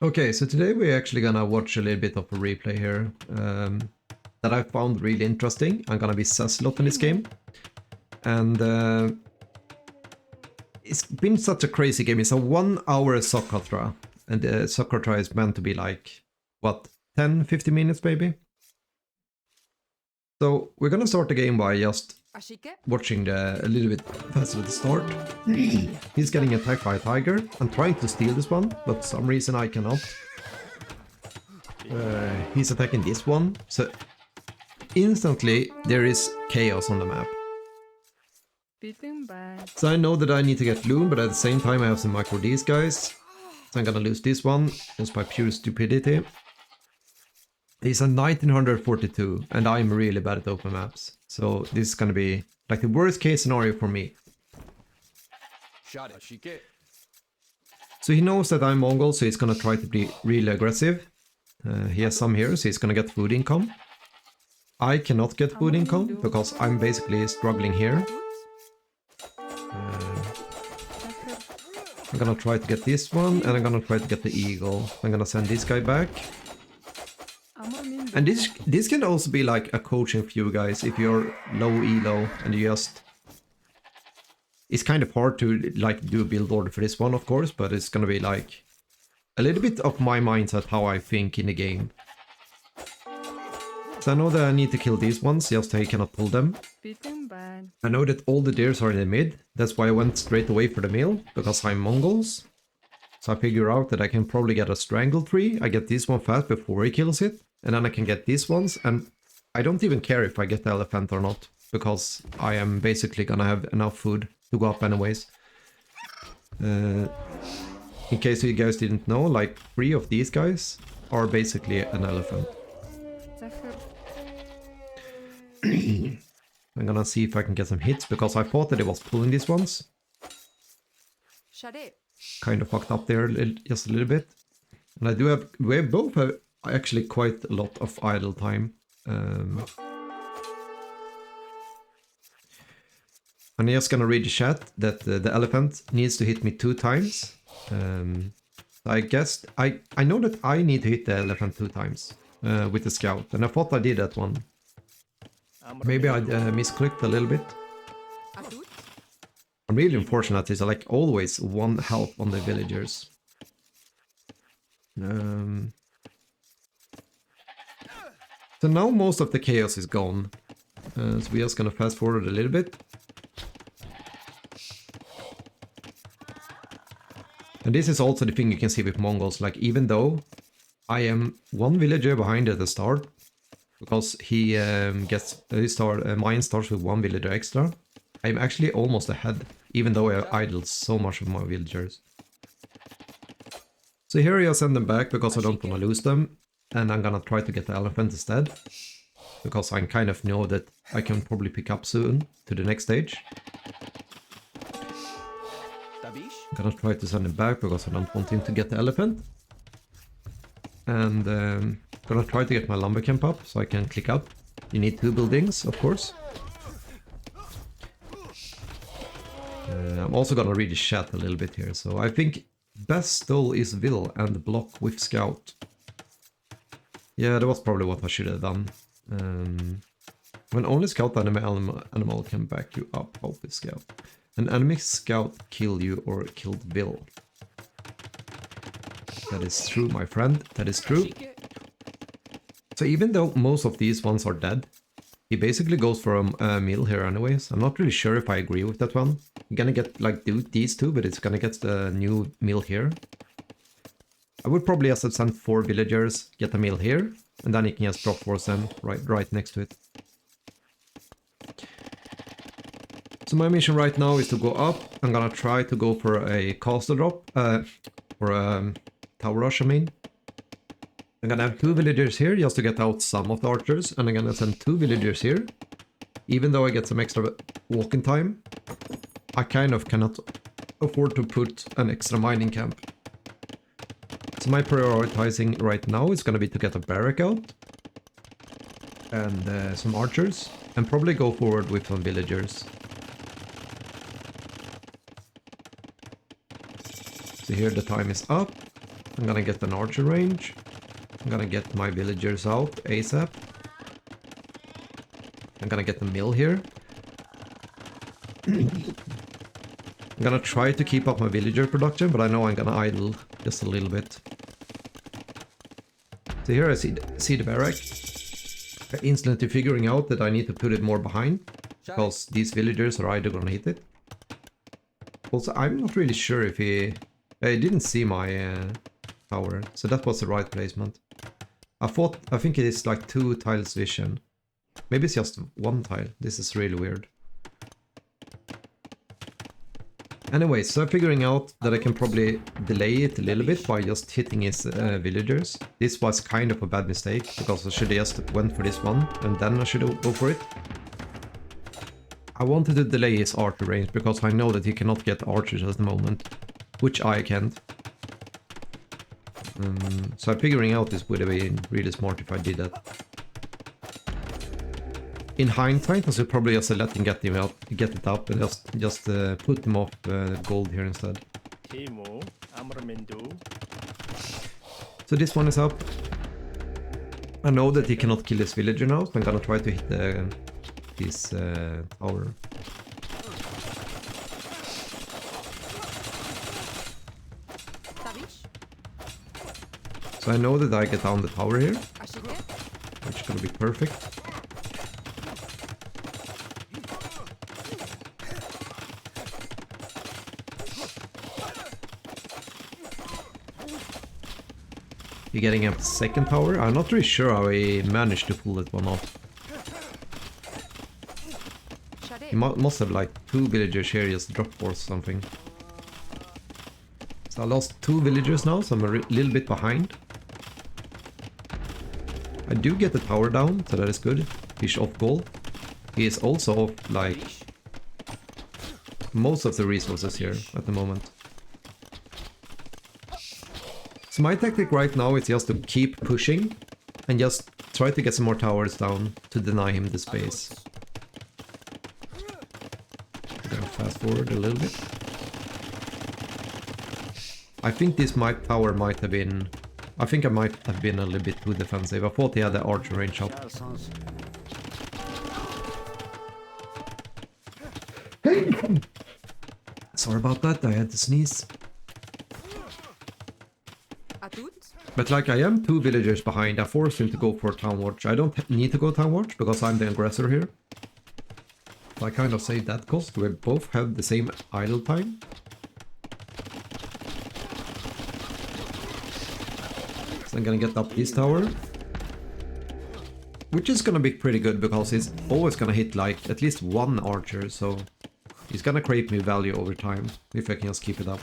Okay, so today we're actually gonna watch a little bit of a replay here that I found really interesting. I'm gonna be Cecilot in this game. And it's been such a crazy game. It's a 1 hour Socrata. And the Socrata is meant to be like, what, 10-15 minutes maybe? So we're gonna start the game by just watching a little bit faster at the start. He's getting attacked by a tiger. I'm trying to steal this one, but for some reason I cannot. He's attacking this one, so instantly there is chaos on the map. So I know that I need to get Loom, but at the same time I have some micro these guys. So I'm gonna lose this one, just by pure stupidity. He's a 1942, and I'm really bad at open maps. So this is gonna be like the worst case scenario for me. So he knows that I'm Mongol, so he's gonna try to be really aggressive. He has some here, so he's gonna get food income. I cannot get food income because I'm basically struggling here. I'm gonna try to get this one, and I'm gonna try to get the eagle. I'm gonna send this guy back. And this can also be like a coaching for you guys if you're low elo and you just... It's kind of hard to like do a build order for this one, of course, but it's gonna be like a little bit of my mindset, how I think in the game. So I know that I need to kill these ones, just so I cannot pull them. I know that all the deers are in the mid, that's why I went straight away for the mill, because I'm Mongols. So I figure out that I can probably get a strangle tree, I get this one fast before he kills it, and then I can get these ones, and I don't even care if I get the elephant or not, because I am basically gonna have enough food to go up anyways. In case you guys didn't know, like 3 of these guys are basically an elephant. I'm gonna see if I can get some hits, because I thought that it was pulling these ones. Kind of fucked up there just a little bit. And I do have, we both have actually quite a lot of idle time. I'm just gonna read the chat that the elephant needs to hit me 2 times. I guess, I know that I need to hit the elephant 2 times with the scout, and I thought I did that one. Maybe I misclicked a little bit. I'm really unfortunate, it's like always 1 health on the villagers. So now most of the chaos is gone. So we're just gonna fast forward a little bit. And this is also the thing you can see with Mongols, like even though I am 1 villager behind at the start, because he gets mine starts with 1 villager extra, I'm actually almost ahead, even though I idled so much of my villagers. So here I send them back because I don't want to lose them, and I'm gonna try to get the elephant instead, because I kind of know that I can probably pick up soon to the next stage. I'm gonna try to send him back because I don't want him to get the elephant. And gonna try to get my lumber camp up so I can click up. You need 2 buildings, of course. I'm also gonna read the chat a little bit here. So I think best stole is Will and block with scout. Yeah, that was probably what I should have done. When only scout animal can back you up, both with scout. An enemy scout kill you or killed Will. That is true, my friend. That is true. So even though most of these ones are dead, he basically goes for a meal here anyways. I'm not really sure if I agree with that one. I'm gonna get like these 2, but it's gonna get the new meal here. I would probably just have sent 4 villagers, get a meal here, and then he can just drop 4 them right next to it. So my mission right now is to go up. I'm gonna try to go for a castle drop, or a tower rush, I mean. I'm gonna have 2 villagers here just to get out some of the archers, and I'm gonna send 2 villagers here. Even though I get some extra walking time, I kind of cannot afford to put an extra mining camp. So my prioritizing right now is gonna be to get a barrack out, and some archers, and probably go forward with some villagers. So here the time is up. I'm gonna get an archer range. I'm gonna get my villagers out ASAP. I'm gonna get the mill here. I'm gonna try to keep up my villager production, but I know I'm gonna idle just a little bit. So here I see the barrack. Instantly figuring out that I need to put it more behind, because these villagers are either gonna hit it. Also, I'm not really sure if he didn't see my tower, so that was the right placement. I think it is like 2 tiles vision. Maybe it's just 1 tile. This is really weird. Anyway, so I'm figuring out that I can probably delay it a little bit by just hitting his villagers. This was kind of a bad mistake, because I should have just went for this one, and then I should go for it. I wanted to delay his archer range, because I know that he cannot get archers at the moment, which I can't. So I'm figuring out this would have been really smart if I did that. In hindsight, I should probably just let him get it up, and just put him off gold here instead. So this one is up. I know that he cannot kill this villager now, so I'm gonna try to hit his tower. So I know that I get down the tower here, which is gonna be perfect. You're getting up the second tower. I'm not really sure how he managed to pull that one off. He must have like 2 villagers here just drop force something. So I lost 2 villagers now, so I'm a little bit behind. I do get the tower down, so that is good. He's off gold. He is also off like most of the resources here at the moment. So my tactic right now is just to keep pushing and just try to get some more towers down to deny him the space. I'm gonna fast forward a little bit. I think this tower might have been... I think I might have been a little bit too defensive. I thought he had the archer range up. Sorry about that, I had to sneeze. But like I am 2 villagers behind, I forced him to go for Town Watch. I don't need to go Town Watch because I'm the aggressor here. So I kind of saved that cost. We both have the same idle time. So I'm gonna get up this tower. Which is gonna be pretty good because he's always gonna hit like at least 1 archer, so he's gonna create me value over time if I can just keep it up.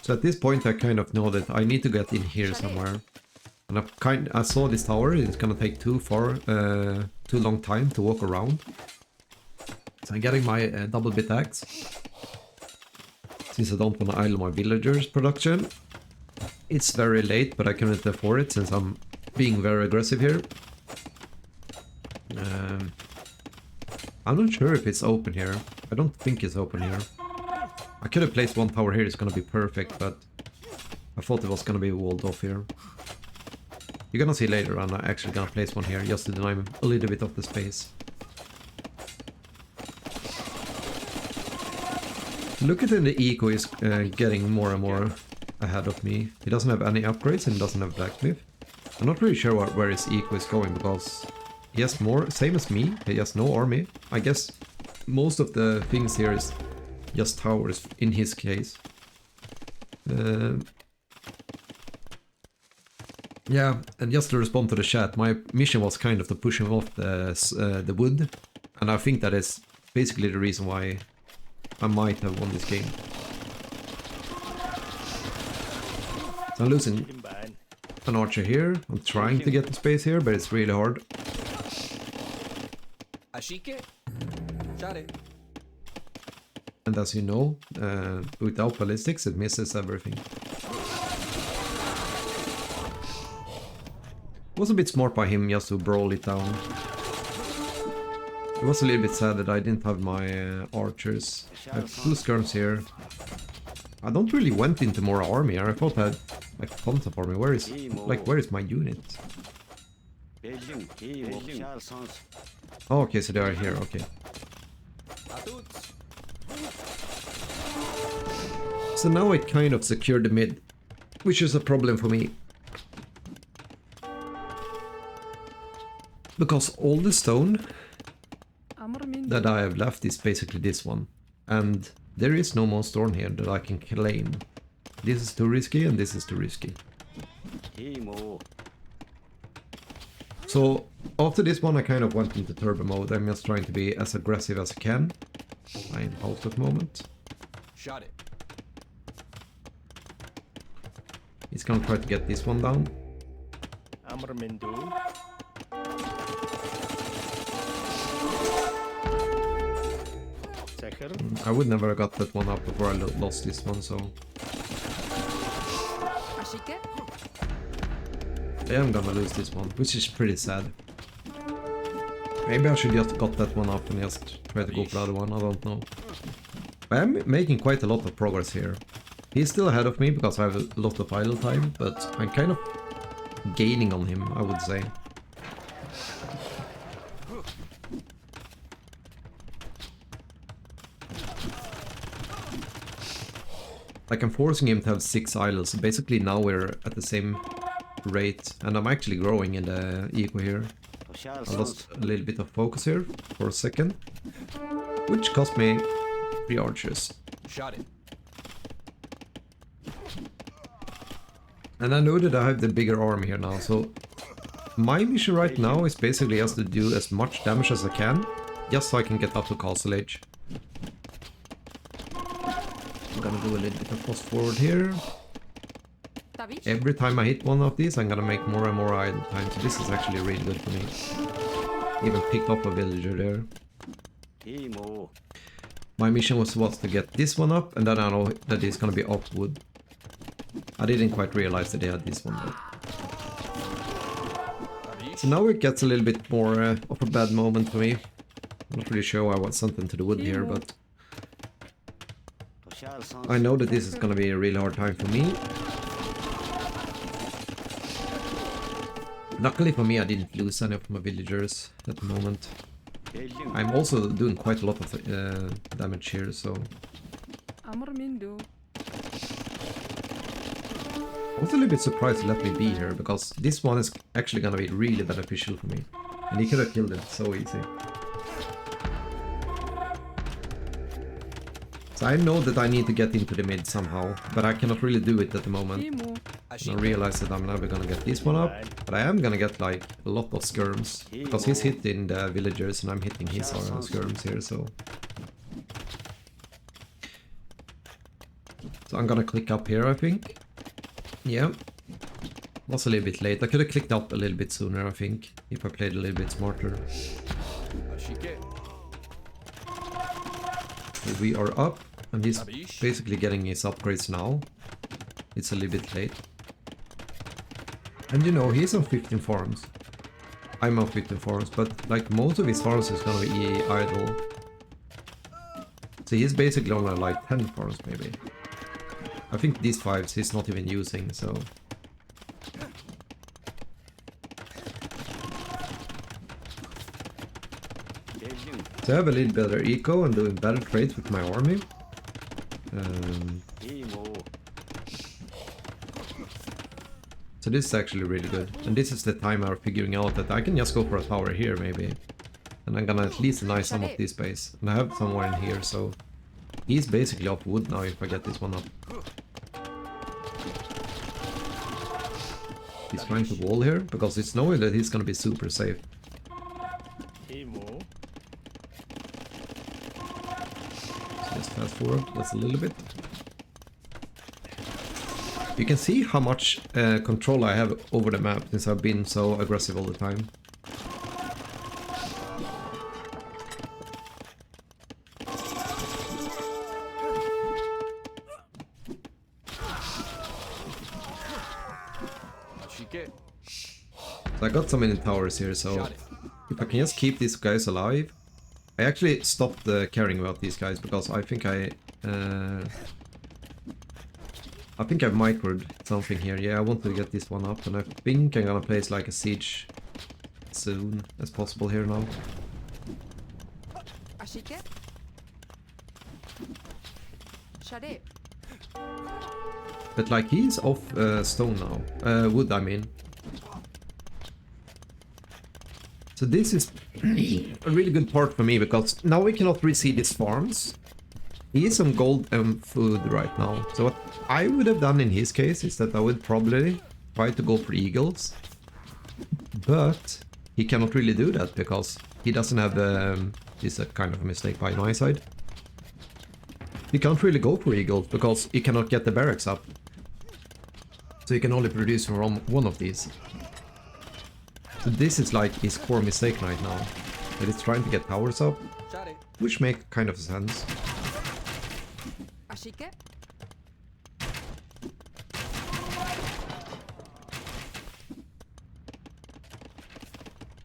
So at this point I kind of know that I need to get in here somewhere. And I saw this tower, it's gonna take too long time to walk around. So I'm getting my double bit axe. Since I don't want to idle my villagers production. It's very late, but I can't afford it since I'm being very aggressive here. I'm not sure if it's open here. I don't think it's open here. I could have placed 1 tower here, it's gonna be perfect, but I thought it was gonna be walled off here. You're gonna see later on, I'm actually gonna place 1 here, just to deny him a little bit of the space. Look at him, the eco is getting more and more ahead of me. He doesn't have any upgrades and he doesn't have blacksmith. I'm not really sure where his eco is going because he has more, same as me, he has no army. I guess most of the things here is just towers in his case. Yeah, and just to respond to the chat, my mission was kind of to push him off the wood, and I think that is basically the reason why I might have won this game. So I'm losing an archer here. I'm trying to get the space here, but it's really hard. And as you know, without ballistics it misses everything. Was a bit smart by him just to brawl it down. It was a little bit sad that I didn't have my archers. I have 2 skirms here. I don't really went into more army. I thought I had like tons of army. Where is my unit? Oh, okay, so they are here. Okay. So now I kind of secured the mid, which is a problem for me. Because all the stone that I have left is basically this one. And there is no more stone here that I can claim. This is too risky and this is too risky. So after this one I kind of went into turbo mode. I'm just trying to be as aggressive as I can. I am out at the moment. Shot it. He's gonna try to get this one down. I would never have got that one up before I lost this one, so... I am gonna lose this one, which is pretty sad. Maybe I should just got that one up and just try to go for the other one, I don't know. I am making quite a lot of progress here. He's still ahead of me because I have a lot of idle time, but I'm kind of gaining on him, I would say. Like I'm forcing him to have 6 idles, so basically now we're at the same rate, and I'm actually growing in the eco here. I lost a little bit of focus here for a second, which cost me 3 archers. Shot it. And I know that I have the bigger army here now, so my mission right now is basically just to do as much damage as I can, just so I can get up to castle age. I'm gonna do a little bit of fast forward here. Every time I hit one of these, I'm gonna make more and more idle time, so this is actually really good for me. Even picked up a villager there. My mission was to get this one up, and then I know that it's gonna be off wood. I didn't quite realize that they had this one though. So now it gets a little bit more of a bad moment for me. I'm not really sure why I was sent into the wood here, but... I know that this is gonna be a really hard time for me. Luckily for me I didn't lose any of my villagers at the moment. I'm also doing quite a lot of damage here, so... I was a little bit surprised to let me be here, because this one is actually gonna be really beneficial for me. And he could have killed it so easy. So I know that I need to get into the mid somehow, but I cannot really do it at the moment. I realize that I'm never gonna get this one up, but I am gonna get like a lot of skirms, because he's hitting the villagers and I'm hitting his skirms here, so... So I'm gonna click up here, I think. Yeah. Was a little bit late. I could have clicked up a little bit sooner, I think, if I played a little bit smarter. We are up, and he's basically getting his upgrades now. It's a little bit late. And you know, he's on 15 farms. I'm on 15 farms, but like most of his farms is gonna be idle. So he's basically on like 10 farms maybe. I think these 5s he's not even using, so... So I have a little better eco and doing better trades with my army. So this is actually really good. And this is the time I'm figuring out that I can just go for a tower here maybe. And I'm gonna at least deny some of this base. And I have somewhere in here, so... He's basically off wood now if I get this one up. He's trying to wall here, because it's knowing that he's gonna be super safe. Just fast forward just a little bit. You can see how much control I have over the map since I've been so aggressive all the time. So I got so many towers here, so if I can just keep these guys alive. I actually stopped caring about these guys because I think I've microed something here. Yeah, I want to get this one up, and I think I'm gonna place like a siege soon as possible here now. But like he's off stone now, wood I mean. So this is a really good part for me because now we cannot reseed his farms. He is on gold and food right now. So what I would have done in his case is that I would probably try to go for eagles. But he cannot really do that because he doesn't have this is a kind of a mistake by my side. He can't really go for eagles because he cannot get the barracks up. So he can only produce from one of these. So this is like his core mistake right now. That he's trying to get towers up, which make kind of sense.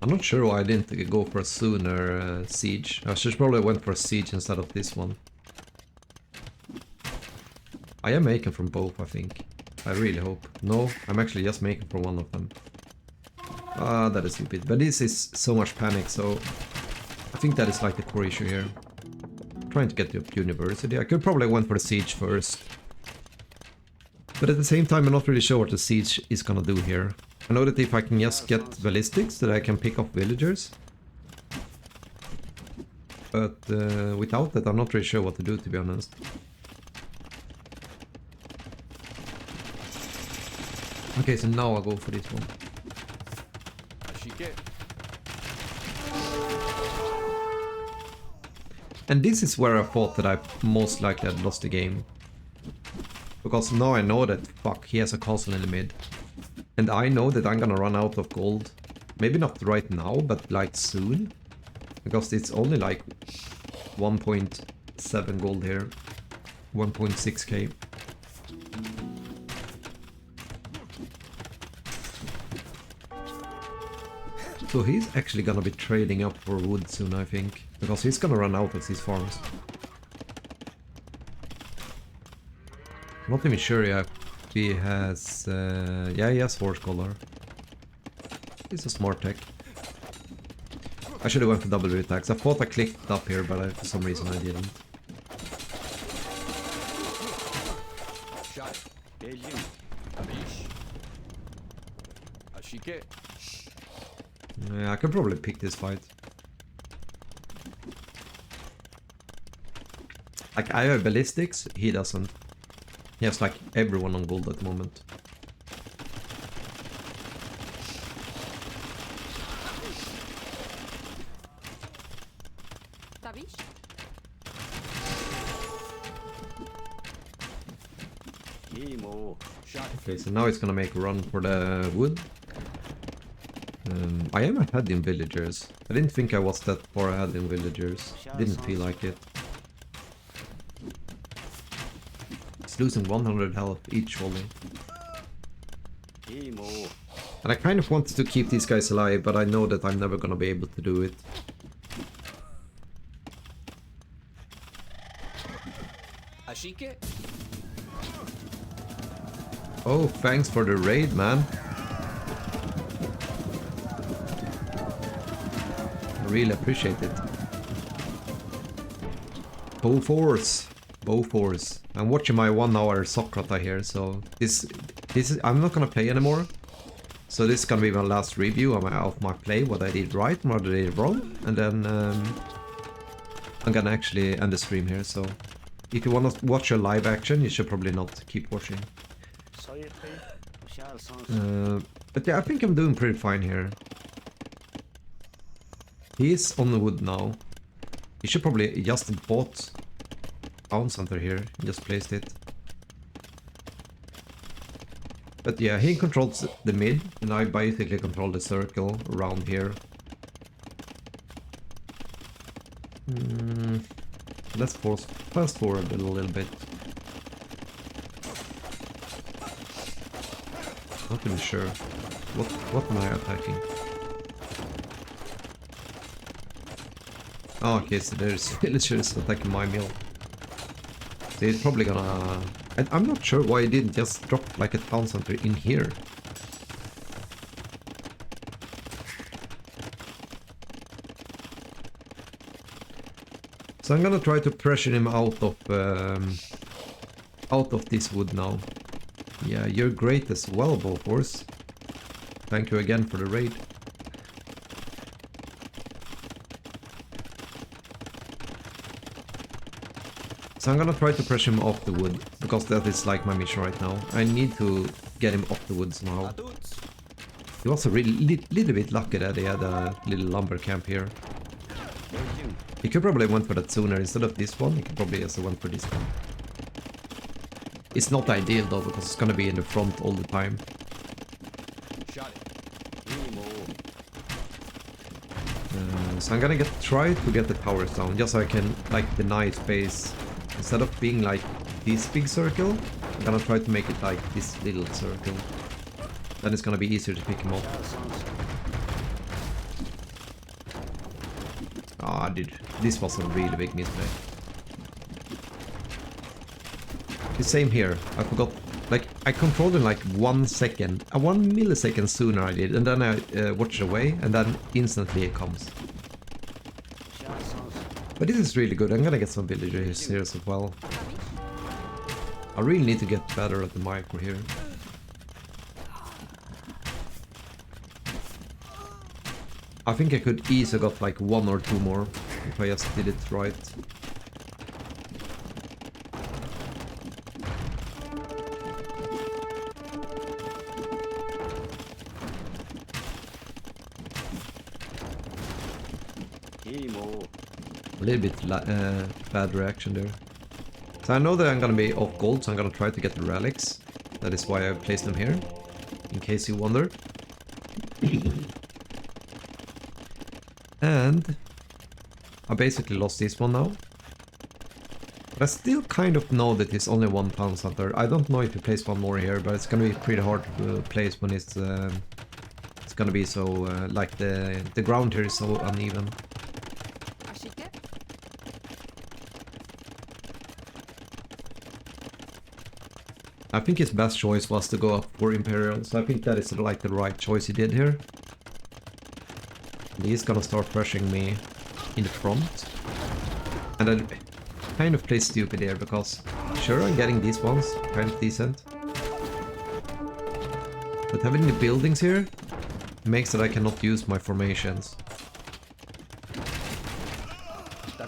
I'm not sure why I didn't go for a sooner siege. I should probably went for a siege instead of this one. I am making from both, I think. I really hope. No, I'm actually just making from one of them. Ah, that is stupid. But this is so much panic, so I think that is like the core issue here. Trying to get to university. I could probably went for the siege first. But at the same time, I'm not really sure what the siege is gonna do here. I know that if I can just get ballistics, that I can pick off villagers. But without that, I'm not really sure what to do, to be honest. Okay, so now I'll go for this one. And this is where I thought that I most likely had lost the game. Because now I know that, fuck, he has a castle in the mid. And I know that I'm gonna run out of gold. Maybe not right now, but like soon. Because it's only like 1.7 gold here. 1.6k. So he's actually gonna be trading up for wood soon, I think. Because he's gonna run out of these farms. Not even sure if he has... yeah, he has horse collar. He's a smart tech. I should have went for W attacks. I thought I clicked up here, but for some reason I didn't. Yeah, I can probably pick this fight. Like, I have ballistics, he doesn't. He has like everyone on gold at the moment. Okay, so now it's gonna make a run for the wood. I am ahead in villagers. I didn't think I was that far ahead in villagers. Didn't feel like it. It's losing 100 health each volley. And I kind of wanted to keep these guys alive, but I know that I'm never gonna be able to do it. Oh, thanks for the raid, man. I really appreciate it. Bow force. Bow force. I'm watching my 1 hour Socrata here, so this is I'm not gonna play anymore. So this is gonna be my last review of my play, what I did right and what I did wrong, and then I'm gonna actually end the stream here. So if you wanna watch a live action, you should probably not keep watching. But yeah, I think I'm doing pretty fine here. He's on the wood now. He should probably just bought town center here and just placed it. But yeah, he controls the mid and I basically control the circle around here. Let's fast forward a little bit. Not really sure. What am I attacking? Oh, okay, so there's villagers attacking my mill. So he's probably gonna... I'm not sure why he didn't just drop like a town center in here. So I'm gonna try to pressure him out of this wood now. Yeah, you're great as well, Bofors. Thank you again for the raid. So I'm gonna try to pressure him off the wood, because that is like my mission right now. I need to get him off the wood somehow. He was a really little bit lucky that he had a little lumber camp here. He could probably went for that sooner instead of this one. He could probably also went for this one. It's not ideal though, because it's gonna be in the front all the time. So I'm gonna try to get the towers down, just so I can like deny space. Instead of being like this big circle, I'm gonna try to make it like this little circle. Then it's gonna be easier to pick him up. Ah, dude, this was a really big misplay. The same here. I forgot. Like, I controlled in like 1 second. 1 millisecond sooner I did. And then I watched away. And then instantly it comes. But this is really good. I'm gonna get some villagers here as well. I really need to get better at the micro here. I think I could easily got like 1 or 2 more if I just did it right. A little bit bad reaction there. So I know that I'm gonna be off gold, so I'm gonna try to get the relics. That is why I placed them here, in case you wonder. And I basically lost this one now. But I still kind of know that it's only 1 town center. I don't know if you place one more here, but it's gonna be pretty hard to place when it's gonna be so like the ground here is so uneven. I think his best choice was to go up for Imperial, so I think that is like the right choice he did here. And he's gonna start pressuring me in the front. And I kind of play stupid here, because sure, I'm getting these ones, kind of decent. But having the buildings here makes that I cannot use my formations. I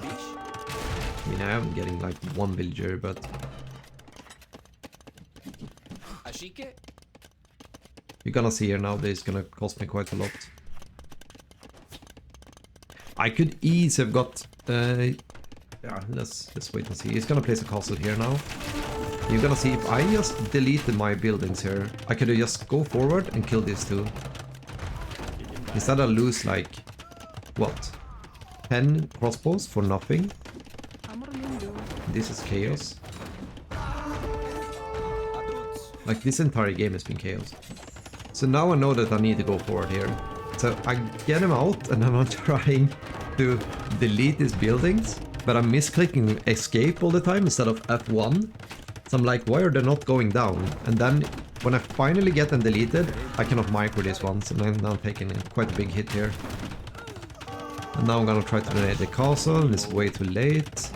mean, I am getting like 1 villager, but... You're gonna see here now that it's gonna cost me quite a lot. I could easily have got... yeah, let's wait and see. He's gonna place a castle here now. You're gonna see if I just deleted my buildings here, I could just go forward and kill these 2. Instead I lose like... what? 10 crossbows for nothing. This is chaos. Like, this entire game has been chaos. So now I know that I need to go forward here. So I get him out and I'm trying to delete these buildings, but I'm misclicking escape all the time instead of F1. So I'm like, why are they not going down? And then when I finally get them deleted, I cannot micro these ones, and I'm now taking quite a big hit here. And now I'm gonna try to delete the castle, it's way too late.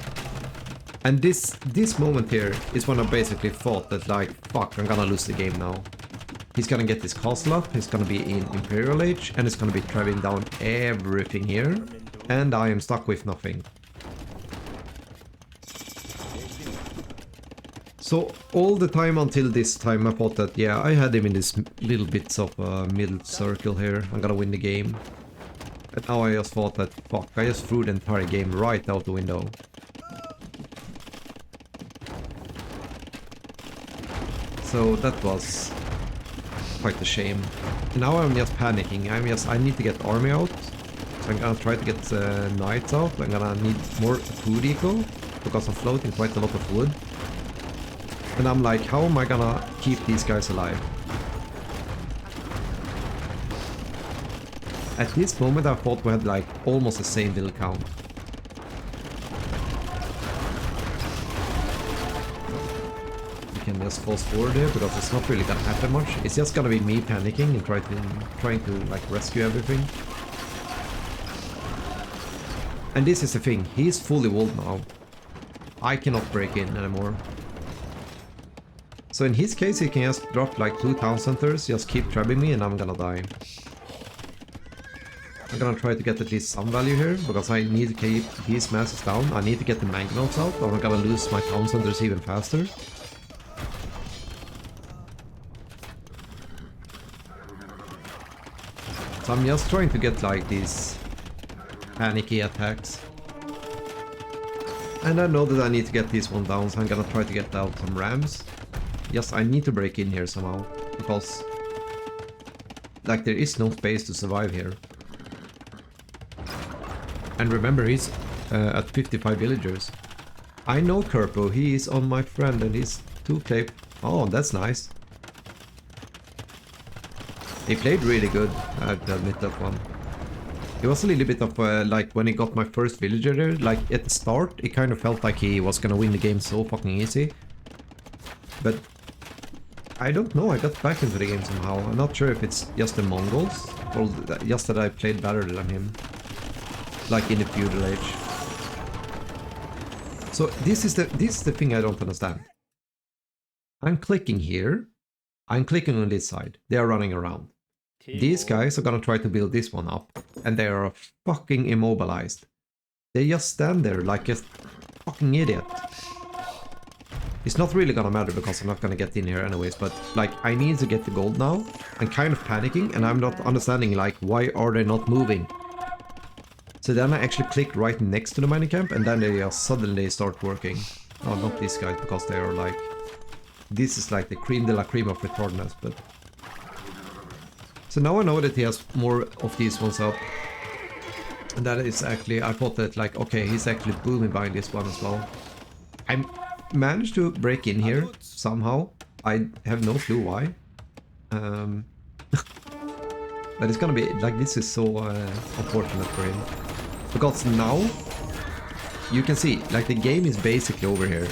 And this moment here is when I basically thought that, like, fuck, I'm gonna lose the game now. He's gonna get this castle up, he's gonna be in Imperial Age, and he's gonna be driving down everything here. And I am stuck with nothing. So all the time until this time I thought that, yeah, I had him in this little bits of middle circle here, I'm gonna win the game. And now I just thought that, fuck, I just threw the entire game right out the window. So that was quite a shame. And now I'm just panicking. I need to get army out. So I'm gonna try to get knights out. I'm gonna need more food eco, because I'm floating quite a lot of wood. And I'm like, how am I gonna keep these guys alive? At this moment I thought we had like almost the same build count. We can just fast forward here because it's not really gonna happen much. It's just gonna be me panicking and trying to like rescue everything. And this is the thing, he's fully walled now. I cannot break in anymore. So in his case he can just drop like 2 town centers, just keep trapping me and I'm gonna die. I'm gonna try to get at least some value here, because I need to keep these masses down. I need to get the mangonels out, or I'm gonna lose my town centers even faster. So I'm just trying to get like these panicky attacks. And I know that I need to get this one down, so I'm gonna try to get out some rams. Yes, I need to break in here somehow, because like there is no space to survive here. And remember, he's at 55 villagers. I know Kerpo, he is on my friend and he's 2 clay. Oh, that's nice. He played really good, I have to admit that one. It was a little bit of like when he got my first villager there, like at the start it kind of felt like he was gonna win the game so fucking easy. But I don't know, I got back into the game somehow. I'm not sure if it's just the Mongols or just that I played better than him. Like in the feudal age. So this is the thing I don't understand. I'm clicking here. I'm clicking on this side. They are running around. These guys are gonna try to build this one up, and they are fucking immobilized. They just stand there like a fucking idiot. It's not really gonna matter because I'm not gonna get in here anyways, but like I need to get the gold now. I'm kind of panicking and I'm not understanding like why are they not moving. So then I actually click right next to the mining camp and then they just suddenly start working. Oh, not these guys, because they are like... This is like the cream de la cream of retardedness, but... So now I know that he has more of these ones up. And that is actually... I thought that like, okay, he's actually booming behind this one as well. I managed to break in here somehow. I have no clue why. But it's gonna be... Like, this is so unfortunate for him. Because now, you can see, like the game is basically over here.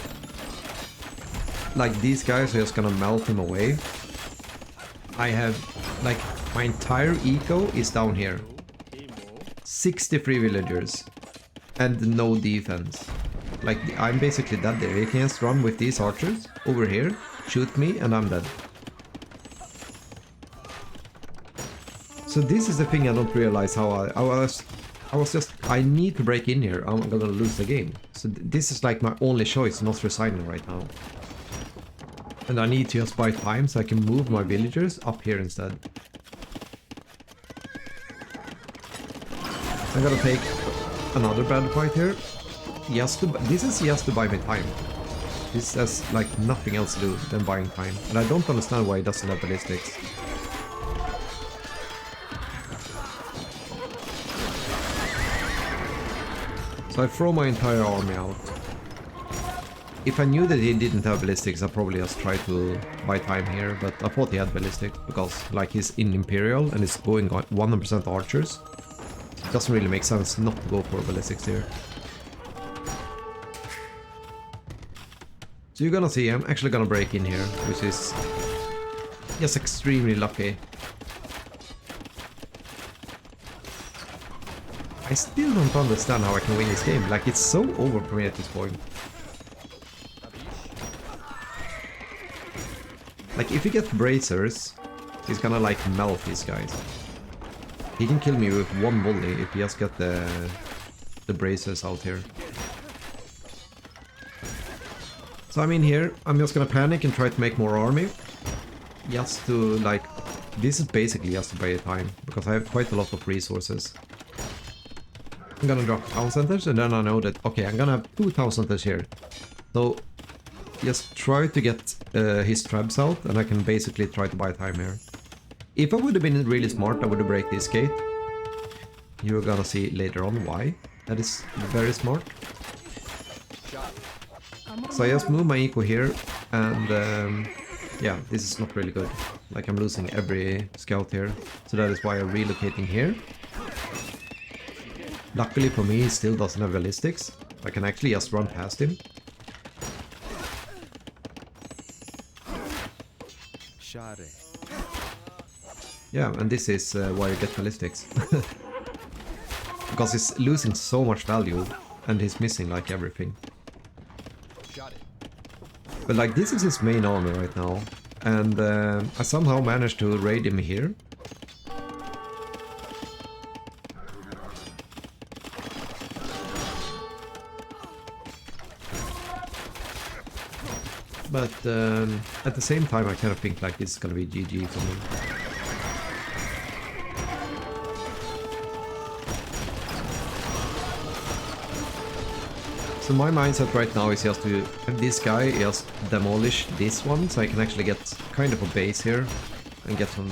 Like these guys are just gonna melt him away. I have, like, my entire eco is down here. 63 villagers. And no defense. Like, I'm basically dead there. He can just run with these archers over here, shoot me, and I'm dead. So this is the thing I don't realize how I was just, I need to break in here, I'm gonna lose the game. So this is like my only choice, not resigning right now. And I need to just buy time so I can move my villagers up here instead. I'm gonna take another bad fight here. This is just to buy me time. This has like nothing else to do than buying time. And I don't understand why it doesn't have ballistics. So I throw my entire army out. If I knew that he didn't have ballistics, I probably just tried to buy time here, but I thought he had ballistics because like he's in Imperial and it's going 100% archers. It doesn't really make sense not to go for ballistics here. So you're gonna see, I'm actually gonna break in here, which is just extremely lucky. I still don't understand how I can win this game, like it's so over for me at this point. Like if he gets bracers, he's gonna like melt these guys. He can kill me with one volley if he just get the bracers out here. So I'm in here, I'm just gonna panic and try to make more army. Just to like, this is basically just to buy time, because I have quite a lot of resources. I'm gonna drop town centers and then I know that, okay, I'm gonna have 2 town centers here. So just try to get his traps out and I can basically try to buy time here. If I would have been really smart, I would have break this gate. You're gonna see later on why. That is very smart. So I just move my eco here and yeah, this is not really good. Like I'm losing every scout here. So that is why I'm relocating here. Luckily for me, he still doesn't have ballistics. I can actually just run past him. Yeah, and this is why you get ballistics. Because he's losing so much value and he's missing like everything. But like this is his main army right now. And I somehow managed to raid him here. But at the same time I kind of think like this is gonna be GG for me. So my mindset right now is just to have this guy just demolish this one, so I can actually get kind of a base here and get some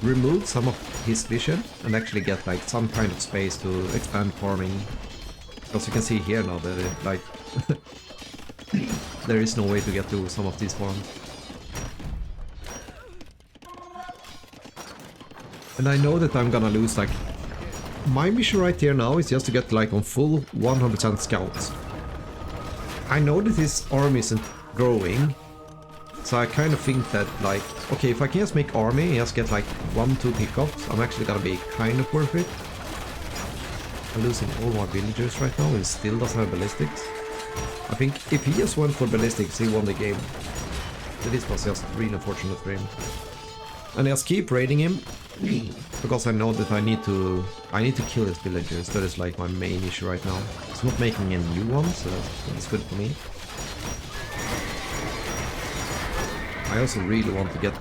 remove some of his vision and actually get like some kind of space to expand farming. Because you can see here now that it, like there is no way to get to some of these farms. And I know that I'm gonna lose like... My mission right here now is just to get like on full 100% scouts. I know that his army isn't growing, so I kind of think that like, okay, if I can just make army and just get like 1-2 pickups, I'm actually gonna be kind of worth it. I'm losing all my villagers right now and still doesn't have ballistics. I think if he just went for ballistics, he won the game. So this was just really unfortunate for him. And I just keep raiding him. Because I know that I need to kill his villagers. That is like my main issue right now. It's not making any new ones, so that's good for me. I also really want to get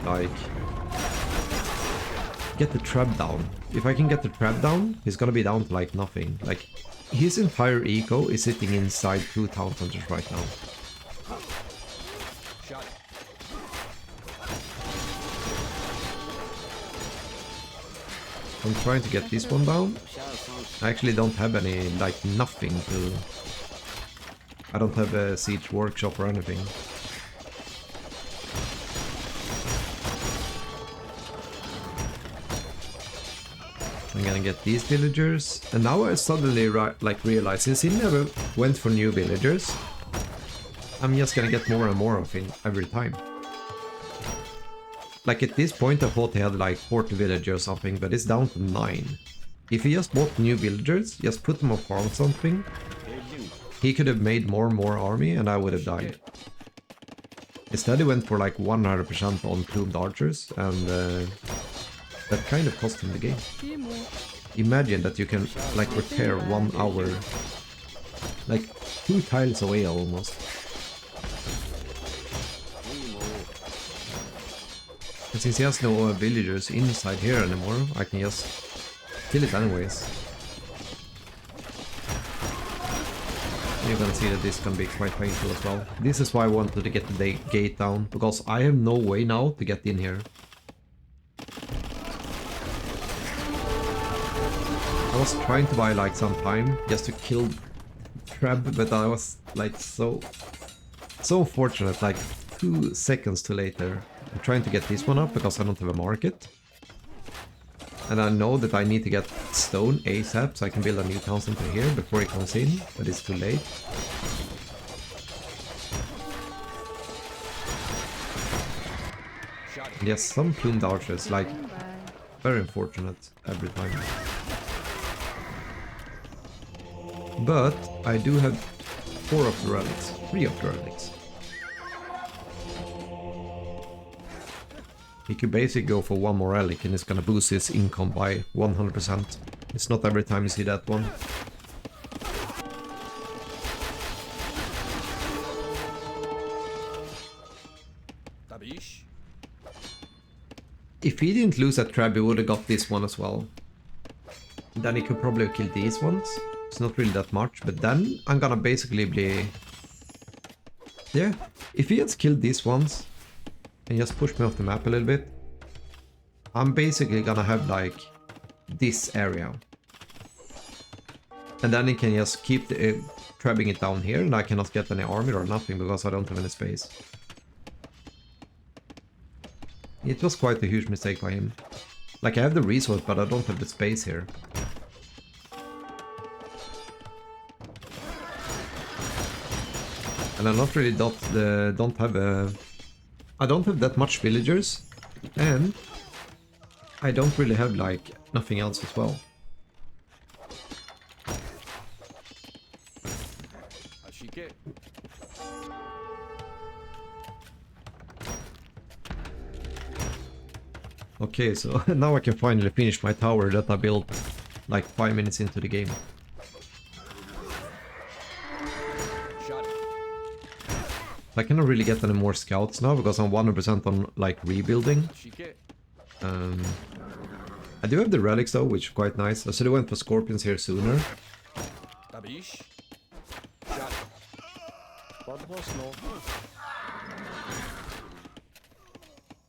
the trap down. If I can get the trap down, he's gonna be down to like nothing. Like his entire eco is sitting inside 2 town centers right now. I'm trying to get this one down. I actually don't have any, like, nothing to... I don't have a siege workshop or anything. I'm gonna get these villagers. And now I suddenly, like, realize, since he never went for new villagers, I'm just gonna get more and more of him every time. Like at this point I thought he had like 40 villagers or something, but it's down to 9. If he just bought new villagers, just put them on farm or something, he could have made more and more army and I would have died. Instead he went for like 100% on plumed archers and that kind of cost him the game. Imagine that you can like repair 1 hour, like 2 tiles away almost. And since he has no villagers inside here anymore, I can just kill it anyways. You're gonna see that this can be quite painful as well. This is why I wanted to get the gate down, because I have no way now to get in here. I was trying to buy like some time just to kill Crab, but I was like so unfortunate, like 2 seconds too late there. I'm trying to get this one up because I don't have a market. And I know that I need to get stone ASAP so I can build a new town center here before he comes in, but it's too late. And yes, some plumed archers, like, very unfortunate every time. But I do have 4 of the relics, 3 of the relics. He could basically go for 1 more relic and it's gonna boost his income by 100%. It's not every time you see that one. If he didn't lose that crab, he would have got this one as well. Then he could probably kill these ones. It's not really that much, but then I'm gonna basically be... Yeah, if he has killed these ones and just push me off the map a little bit, I'm basically gonna have like this area. And then he can just keep trapping it down here and I cannot get any armor or nothing because I don't have any space. It was quite a huge mistake by him. Like, I have the resource, but I don't have the space here. And I'm not really don't have I don't have that much villagers, and I don't really have like nothing else as well. Okay, so now I can finally finish my tower that I built like 5 minutes into the game. I cannot really get any more scouts now because I'm 100% on like rebuilding. I do have the relics though, which is quite nice. I should have went for scorpions here sooner.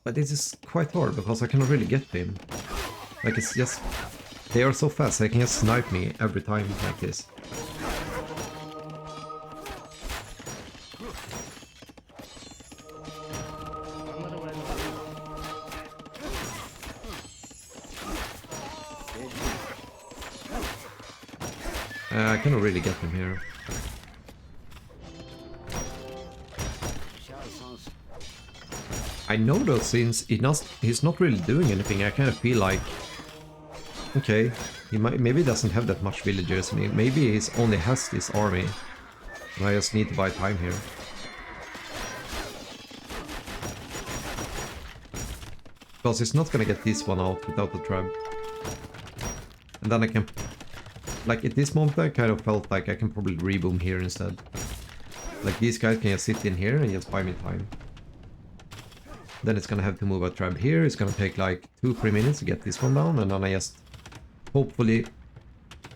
But this is quite hard because I cannot really get him. Like, it's just... They are so fast, they can just snipe me every time like this. I cannot really get him here. I know though, since he's not really doing anything, I kind of feel like... Okay, maybe he doesn't have that much villagers, maybe he only has this army. And I just need to buy time here. Because he's not gonna get this one out without the trap. And then I can... Like, at this moment I kind of felt like I can probably reboom here instead. Like, these guys can just sit in here and just buy me time. Then it's gonna have to move a trap here, it's gonna take like 2-3 minutes to get this one down, and then I just hopefully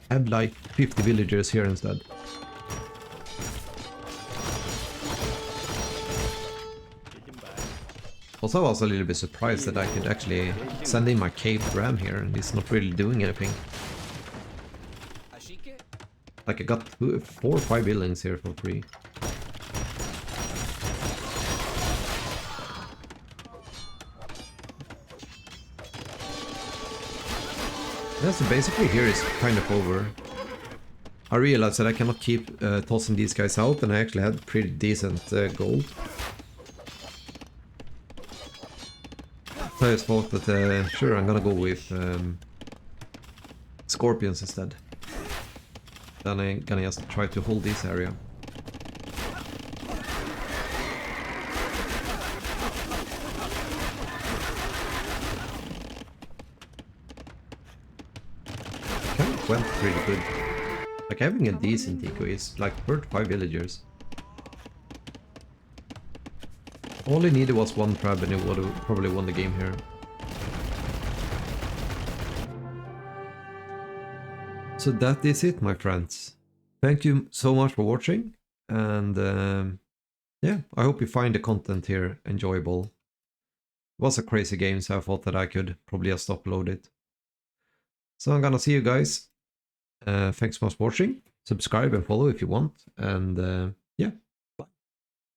have like 50 villagers here instead. Also, I was a little bit surprised that I could actually send in my caved ram here and he's not really doing anything. Like, I got 4 or 5 buildings here for free. Yeah, so basically here is kind of over. I realized that I cannot keep tossing these guys out, and I actually had pretty decent gold. So I just thought that, sure, I'm gonna go with scorpions instead. Then I'm gonna just try to hold this area. Kind of went pretty good. Like, having a decent eco is like 35 villagers. All he needed was one trap and he would have probably won the game here. So that is it, my friends. Thank you so much for watching, and yeah, I hope you find the content here enjoyable. It was a crazy game, so I thought that I could probably just upload it. So I'm gonna see you guys. Thanks so much for watching. Subscribe and follow if you want, and yeah,